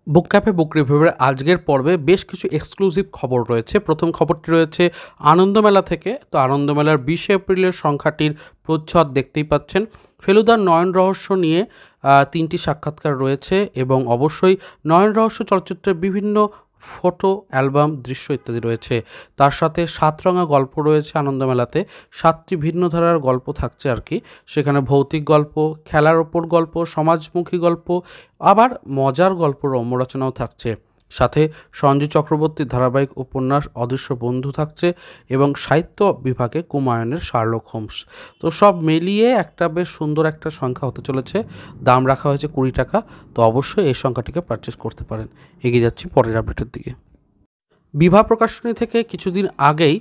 বুক cafe বুক রিভিউয়ের আজকের পর্বে বেশ কিছু এক্সক্লুসিভ খবর রয়েছে। প্রথম খবরটি রয়েছে আনন্দমেলা থেকে। তো আনন্দমেলার 20 এপ্রিলের সংখ্যাটির প্রচ্ছদ দেখতেই পাচ্ছেন। ফেলুদার নয়ন রহস্য নিয়ে 3টি সাক্ষাৎকার রয়েছে এবং অবশ্যই নয়ন রহস্য চলচ্চিত্রের বিভিন্ন ফটো, অ্যালবাম, দৃশ্য ইত্যাদি রয়েছে। তার সাথে 7রঙা গল্প রয়েছে আনন্দমেলাতে। 7টি ভিন্ন ধারার গল্প থাকছে আর কি। সেখানে ভৌতিক গল্প, খেলার ওপর গল্প, সমাজমুখী গল্প, আবার মজার গল্প রম্যরচনাও থাকছে। সাথে সঞ্জয় চক্রবর্তীর ধারাবাহিক উপন্যাস অদৃশ্য বন্ধু থাকছে এবং সাহিত্য বিভাগে কুমায়ুনের শার্লক হোমস। তো সব মিলিয়ে একটা বেশ সুন্দর একটা সংখ্যা হতে চলেছে। দাম রাখা হয়েছে 20 টাকা। তো অবশ্যই এই সংখ্যাটিকে পারচেস করতে পারেন। এগিয়ে যাচ্ছি পরের আপডেটের দিকে। বিভা প্রকাশনী থেকে কিছুদিন আগেই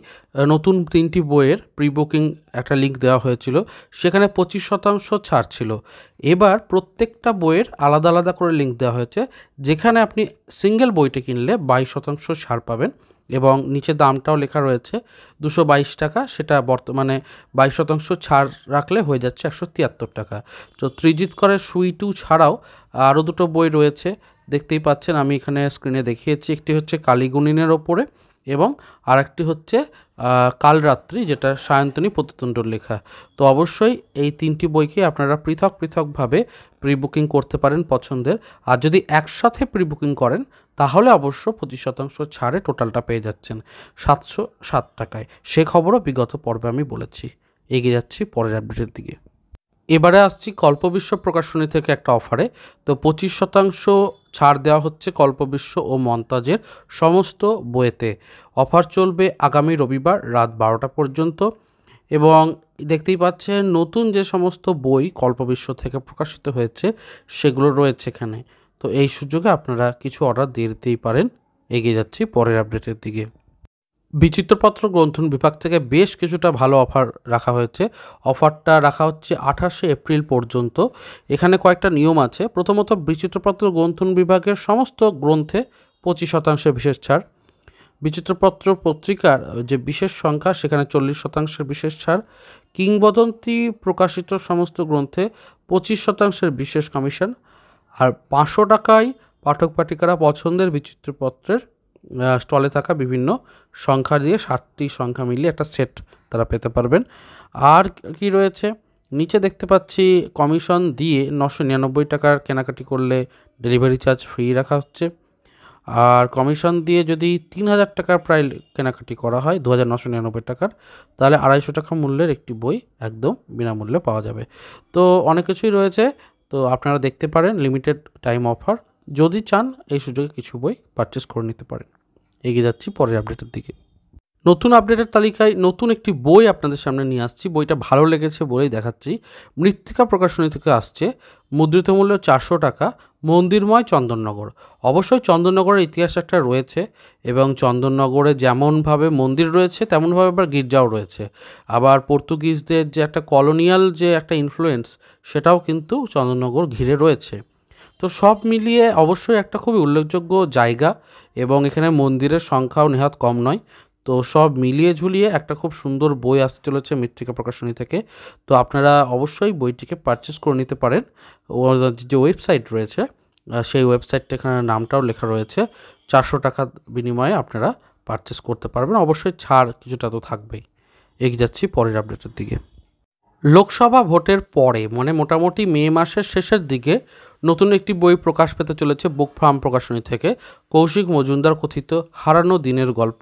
নতুন 3টি বইয়ের প্রি বুকিং একটা লিঙ্ক দেওয়া হয়েছিল। সেখানে 25% ছাড় ছিল। এবার প্রত্যেকটা বইয়ের আলাদা আলাদা করে লিঙ্ক দেওয়া হয়েছে, যেখানে আপনি সিঙ্গেল বইটি কিনলে 22% ছাড় পাবেন এবং নিচে দামটাও লেখা রয়েছে 222 টাকা। সেটা বর্তমানে 22% ছাড় রাখলে হয়ে যাচ্ছে 173 টাকা। তো ত্রিজিৎ করের সুই 2 ছাড়াও আরও দুটো বই রয়েছে, দেখতেই পাচ্ছেন আমি এখানে স্ক্রিনে দেখিয়েছি। একটি হচ্ছে কালীগুণিনের ওপরে এবং আরেকটি হচ্ছে কালরাত্রি, যেটা সায়ন্তনী প্রত্যুতণ্ডর লেখা। তো অবশ্যই এই 3টি বইকে আপনারা পৃথক পৃথকভাবে প্রি বুকিং করতে পারেন পছন্দের। আর যদি একসাথে প্রি বুকিং করেন তাহলে অবশ্য 25% ছাড়ে টোটালটা পেয়ে যাচ্ছেন 707 টাকায়। সে খবরও বিগত পর্বে আমি বলেছি। এগিয়ে যাচ্ছি পরের আপডেটের দিকে। এবারে আসছি কল্পবিশ্ব প্রকাশনী থেকে একটা অফারে। তো 25% ছাড় দেওয়া হচ্ছে কল্পবিশ্ব ও মন্তাজের সমস্ত বইয়েতে। অফার চলবে আগামী রবিবার রাত 12টা পর্যন্ত এবং দেখতেই পাচ্ছেন নতুন যে সমস্ত বই কল্পবিশ্ব থেকে প্রকাশিত হয়েছে সেগুলো রয়েছে এখানে। তো এই সুযোগে আপনারা কিছু অর্ডার দিয়ে দিতেই পারেন। এগিয়ে যাচ্ছি পরের আপডেটের দিকে। বিচিত্রপত্র গ্রন্থন বিভাগ থেকে বেশ কিছুটা ভালো অফার রাখা হয়েছে। অফারটা রাখা হচ্ছে 28শে এপ্রিল পর্যন্ত। এখানে কয়েকটা নিয়ম আছে। প্রথমত, বিচিত্রপত্র গ্রন্থন বিভাগের সমস্ত গ্রন্থে 25% বিশেষ ছাড়। বিচিত্রপত্র পত্রিকার যে বিশেষ সংখ্যা সেখানে 40% বিশেষ ছাড়। কিংবদন্তি প্রকাশিত সমস্ত গ্রন্থে 25% বিশেষ কমিশন। আর 500 টাকায় পাঠক পাঠিকারা পছন্দের বিচিত্রপত্রের স্টলে থাকা বিভিন্ন সংখ্যা দিয়ে 7টি সংখ্যা মিলিয়ে একটা সেট তারা পেতে পারবেন। আর কি রয়েছে, নিচে দেখতে পাচ্ছি কমিশন দিয়ে 999 টাকার কেনাকাটি করলে ডেলিভারি চার্জ ফ্রি রাখা হচ্ছে। আর কমিশন দিয়ে যদি 3000 টাকার প্রায় কেনাকাটি করা হয় 2999 টাকার, তাহলে 250 টাকা মূল্যের একটি বই একদম বিনামূল্যে পাওয়া যাবে। তো অনেক কিছুই রয়েছে। তো আপনারা দেখতে পারেন, লিমিটেড টাইম অফার। যদি চান এই সুযোগে কিছু বই পারচেস করে নিতে পারেন। এগিয়ে যাচ্ছি পরের আপডেটের দিকে। নতুন আপডেটের তালিকায় নতুন একটি বই আপনাদের সামনে নিয়ে আসছি। বইটা ভালো লেগেছে বলেই দেখাচ্ছি। মৃত্তিকা প্রকাশনী থেকে আসছে। মুদ্রিত মূল্য 400 টাকা। মন্দিরময় চন্দননগর। অবশ্যই চন্দননগরের ইতিহাস একটা রয়েছে এবং চন্দননগরে যেমনভাবে মন্দির রয়েছে তেমনভাবে আবার গির্জাও রয়েছে। আবার পর্তুগিজদের যে একটা কলোনিয়াল যে একটা ইনফ্লুয়েন্স, সেটাও কিন্তু চন্দননগর ঘিরে রয়েছে। তো সব মিলিয়ে অবশ্যই একটা খুবই উল্লেখযোগ্য জায়গা এবং এখানে মন্দিরের সংখ্যাও নেহাত কম নয়। তো সব মিলিয়ে ঝুলিয়ে একটা খুব সুন্দর বই আসতে চলেছে মৃত্তিকা প্রকাশনী থেকে। তো আপনারা অবশ্যই বইটিকে পারচেস করে নিতে পারেন। যে ওয়েবসাইট রয়েছে সেই ওয়েবসাইটটা এখানে নামটাও লেখা রয়েছে। 400 টাকার বিনিময়ে আপনারা পারচেস করতে পারবেন। অবশ্যই ছাড় কিছুটা তো থাকবেই। এগিয়ে যাচ্ছি পরের আপডেটের দিকে। লোকসভা ভোটের পরে মানে মোটামুটি মে মাসের শেষের দিকে নতুন একটি বই প্রকাশ পেতে চলেছে বুক ফার্ম প্রকাশনী থেকে। কৌশিক মজুমদার কথিত হারানো দিনের গল্প,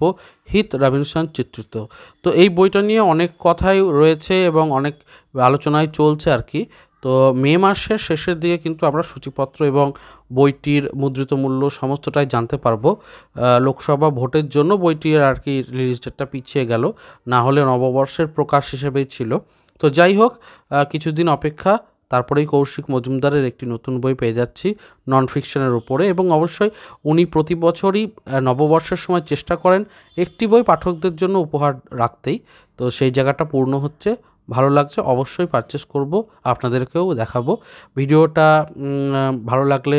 হিত রবিনসন চিত্রিত। তো এই বইটা নিয়ে অনেক কথাই রয়েছে এবং অনেক আলোচনায় চলছে আর কি। তো মে মাসের শেষের দিকে কিন্তু আমরা সূচিপত্র এবং বইটির মুদ্রিত মূল্য সমস্তটাই জানতে পারবো। লোকসভা ভোটের জন্য বইটির আর কি রিলিজ ডেটটা পিছিয়ে গেল, না হলে নববর্ষের প্রকাশ হিসেবেই ছিল। তো যাই হোক, কিছুদিন অপেক্ষা, তারপরেই কৌশিক মজুমদারের একটি নতুন বই পেয়ে যাচ্ছি নন ফিকশনের উপরে। এবং অবশ্যই উনি প্রতি বছরই নববর্ষের সময় চেষ্টা করেন একটি বই পাঠকদের জন্য উপহার রাখতেই। তো সেই জায়গাটা পূর্ণ হচ্ছে, ভালো লাগছে। অবশ্যই পারচেস করব, আপনাদেরকেও দেখাবো। ভিডিওটা ভালো লাগলে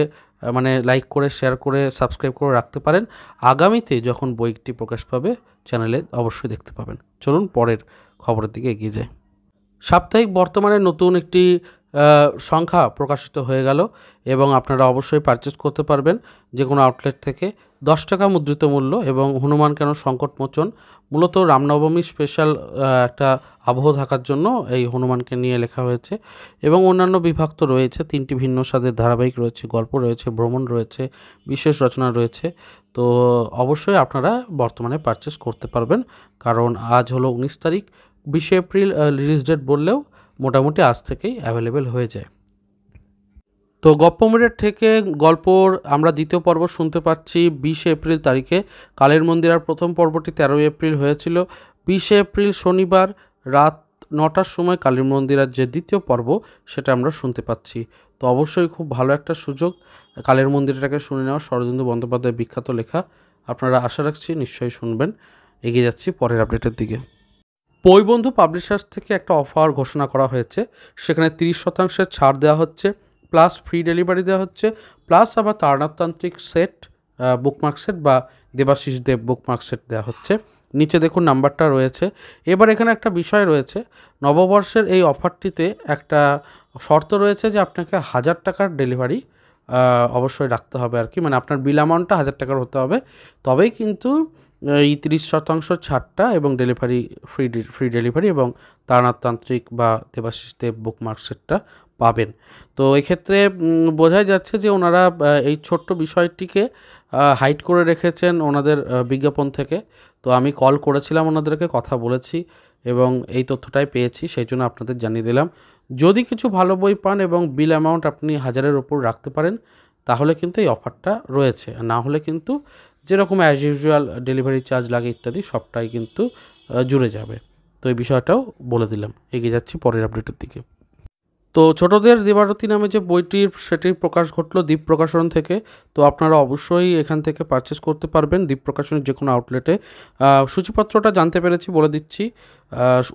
মানে লাইক করে, শেয়ার করে, সাবস্ক্রাইব করে রাখতে পারেন। আগামীতে যখন বইটি প্রকাশ পাবে চ্যানেলে অবশ্যই দেখতে পাবেন। চলুন পরের খবরের দিকে এগিয়ে যাই। সাপ্তাহিক বর্তমানে নতুন একটি সংখ্যা প্রকাশিত হয়ে গেল এবং আপনারা অবশ্যই পারচেস করতে পারবেন যে কোনো আউটলেট থেকে। 10 টাকা মুদ্রিত মূল্য এবং হনুমান কেন সংকটমোচন, মূলত রামনবমী স্পেশাল একটা আবহ থাকার জন্য এই হনুমানকে নিয়ে লেখা হয়েছে এবং অন্যান্য বিভাগ তো রয়েছে, 3টি ভিন্ন স্বাদের ধারাবাহিক রয়েছে, গল্প রয়েছে, ভ্রমণ রয়েছে, বিশেষ রচনা রয়েছে। তো অবশ্যই আপনারা বর্তমানে পারচেস করতে পারবেন, কারণ আজ হলো 19 তারিখ, 20 এপ্রিল রিলিজ ডেট বললেও মোটামুটি আজ থেকেই অ্যাভেলেবেল হয়ে যায়। তো গপ্পমেরের থেকে গল্পর আমরা দ্বিতীয় পর্ব শুনতে পাচ্ছি 20 এপ্রিল তারিখে। কালের মন্দির আর প্রথম পর্বটি 13 এপ্রিল হয়েছিল। 20 এপ্রিল শনিবার রাত 9টার সময় কালীর মন্দিরের যে দ্বিতীয় পর্ব সেটা আমরা শুনতে পাচ্ছি। তো অবশ্যই খুব ভালো একটা সুযোগ কালের মন্দিরটাকে শুনে নেওয়া, শরদিন্দু বন্দ্যোপাধ্যায়ের বিখ্যাত লেখা। আপনারা আশা রাখছি নিশ্চয়ই শুনবেন। এগিয়ে যাচ্ছি পরের আপডেটের দিকে। বইবন্ধু পাবলিশার্স থেকে একটা অফার ঘোষণা করা হয়েছে, সেখানে 30% ছাড় দেওয়া হচ্ছে, প্লাস ফ্রি ডেলিভারি দেওয়া হচ্ছে, প্লাস আবার তারনাথতান্ত্রিক সেট, বুকমার্ক সেট বা দেবাশিস দেব বুকমার্ক সেট দেওয়া হচ্ছে। নিচে দেখুন নাম্বারটা রয়েছে। এবার এখানে একটা বিষয় রয়েছে, নববর্ষের এই অফারটিতে একটা শর্ত রয়েছে যে আপনাকে 1000 টাকার ডেলিভারি অবশ্যই রাখতে হবে আর কি, মানে আপনার বিল অ্যামাউন্টটা 1000 টাকার হতে হবে, তবেই কিন্তু এই 30% ছাড়টা এবং ডেলিভারি ফ্রি ডেলিভারি এবং তারনাথতান্ত্রিক বা দেবাশিস দেব বুকমার্ক সেটটা পাবেন। তো এক্ষেত্রে বোঝাই যাচ্ছে যে ওনারা এই ছোট্ট বিষয়টিকে হাইড করে রেখেছেন ওনাদের বিজ্ঞাপন থেকে। তো আমি কল করেছিলাম ওনাদেরকে, কথা বলেছি এবং এই তথ্যটাই পেয়েছি, সেই জন্য আপনাদের জানিয়ে দিলাম। যদি কিছু ভালো বই পান এবং বিল অ্যামাউন্ট আপনি 1000-এর ওপর রাখতে পারেন তাহলে কিন্তু এই অফারটা রয়েছে, না হলে কিন্তু যেরকম অ্যাজ ইউজুয়াল ডেলিভারি চার্জ লাগে ইত্যাদি সবটাই কিন্তু জুড়ে যাবে। তো এই বিষয়টাও বলে দিলাম। এগিয়ে যাচ্ছি পরের আপডেটের দিকে। তো ছোটদের দেবারতী নামে যে বইটির সেটির প্রকাশ ঘটলো দ্বীপ প্রকাশন থেকে। তো আপনারা অবশ্যই এখান থেকে পারচেস করতে পারবেন দ্বীপ প্রকাশনের যে কোনো আউটলেটে। সূচিপত্রটা জানতে পেরেছি, বলে দিচ্ছি।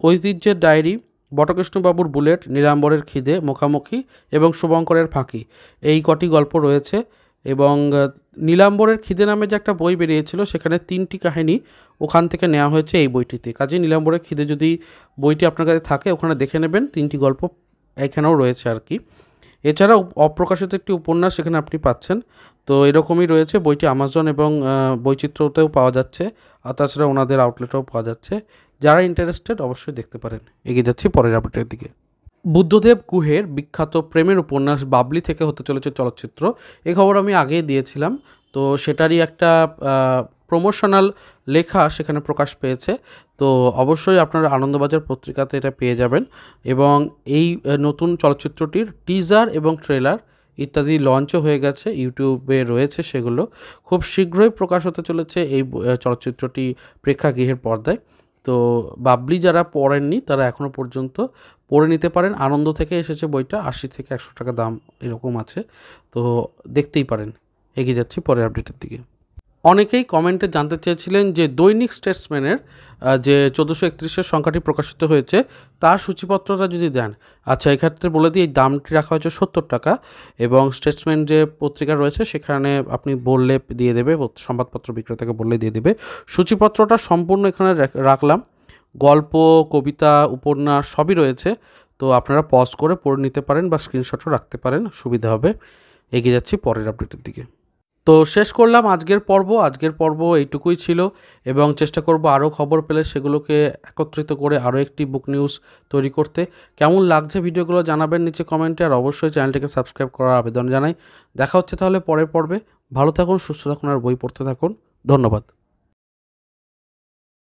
ঐতিহ্যের ডায়েরি, বটকৃষ্ণবাবুর বুলেট, নীলাম্বরের খিদে, মুখামুখি এবং শুভঙ্করের ফাঁকি, এই কটি গল্প রয়েছে। এবং নীলাম্বরের খিদে নামে যে একটা বই বেরিয়েছিল সেখানে 3টি কাহিনী ওখান থেকে নেওয়া হয়েছে এই বইটিতে। কাজে নীলাম্বরের খিদে যদি বইটি আপনার কাছে থাকে ওখানে দেখে নেবেন, 3টি গল্প এখানেও রয়েছে আর কি। এছাড়াও অপ্রকাশিত একটি উপন্যাস সেখানে আপনি পাচ্ছেন। তো এরকমই রয়েছে, বইটি আমাজন এবং বৈচিত্র্যতেও পাওয়া যাচ্ছে, আর তাছাড়া ওনাদের আউটলেটেও পাওয়া যাচ্ছে। যারা ইন্টারেস্টেড অবশ্যই দেখতে পারেন। এগিয়ে যাচ্ছি পরের আপডেটের দিকে। বুদ্ধদেব গুহের বিখ্যাত প্রেমের উপন্যাস বাবলি থেকে হতে চলেছে চলচ্চিত্র, এই খবর আমি আগেই দিয়েছিলাম। তো সেটারই একটা প্রমোশনাল লেখা সেখানে প্রকাশ পেয়েছে। তো অবশ্যই আপনারা আনন্দবাজার পত্রিকাতে এটা পেয়ে যাবেন এবং এই নতুন চলচ্চিত্রটির টিজার এবং ট্রেলার ইত্যাদি লঞ্চও হয়ে গেছে, ইউটিউবে রয়েছে সেগুলো। খুব শীঘ্রই প্রকাশ হতে চলেছে এই চলচ্চিত্রটি প্রেক্ষাগৃহের পর্দায়। তো বাবলি যারা পড়েননি তারা এখনও পর্যন্ত পড়ে নিতে পারেন। আনন্দ থেকে এসেছে বইটা, 80 থেকে 100 টাকা দাম এরকম আছে, তো দেখতেই পারেন। এগিয়ে যাচ্ছি পরের আপডেটের দিকে। অনেকেই কমেন্টে জানতে চেয়েছিলেন যে দৈনিক স্টেটসম্যানের যে 1431-এর সংখ্যাটি প্রকাশিত হয়েছে তার সূচিপত্রটা যদি দেন। আচ্ছা, এক্ষেত্রে বলে দিই এই দামটি রাখা হয়েছে 70 টাকা এবং স্টেটসম্যান যে পত্রিকা রয়েছে সেখানে আপনি বললে দিয়ে দেবে, সংবাদপত্র বিক্রেতাকে বললে দিয়ে দেবে। সূচিপত্রটা সম্পূর্ণ এখানে রাখলাম, গল্প, কবিতা, উপন্যাস সবই রয়েছে। তো আপনারা পজ করে পড়ে নিতে পারেন বা স্ক্রিনশটও রাখতে পারেন, সুবিধা হবে। এগিয়ে যাচ্ছি পরের আপডেটের দিকে। তো শেষ করলাম আজকের পর্ব এইটুকুই ছিল এবং চেষ্টা করব আরও খবর পেলে সেগুলোকে একত্রিত করে আরও একটি বুক নিউজ তৈরি করতে। কেমন লাগছে ভিডিওগুলো জানাবেন নিচে কমেন্টে, আর অবশ্যই চ্যানেলটিকে সাবস্ক্রাইব করার আবেদন জানাই। দেখা হচ্ছে তাহলে পরের পর্বে। ভালো থাকুন, সুস্থ থাকুন আর বই পড়তে থাকুন। ধন্যবাদ।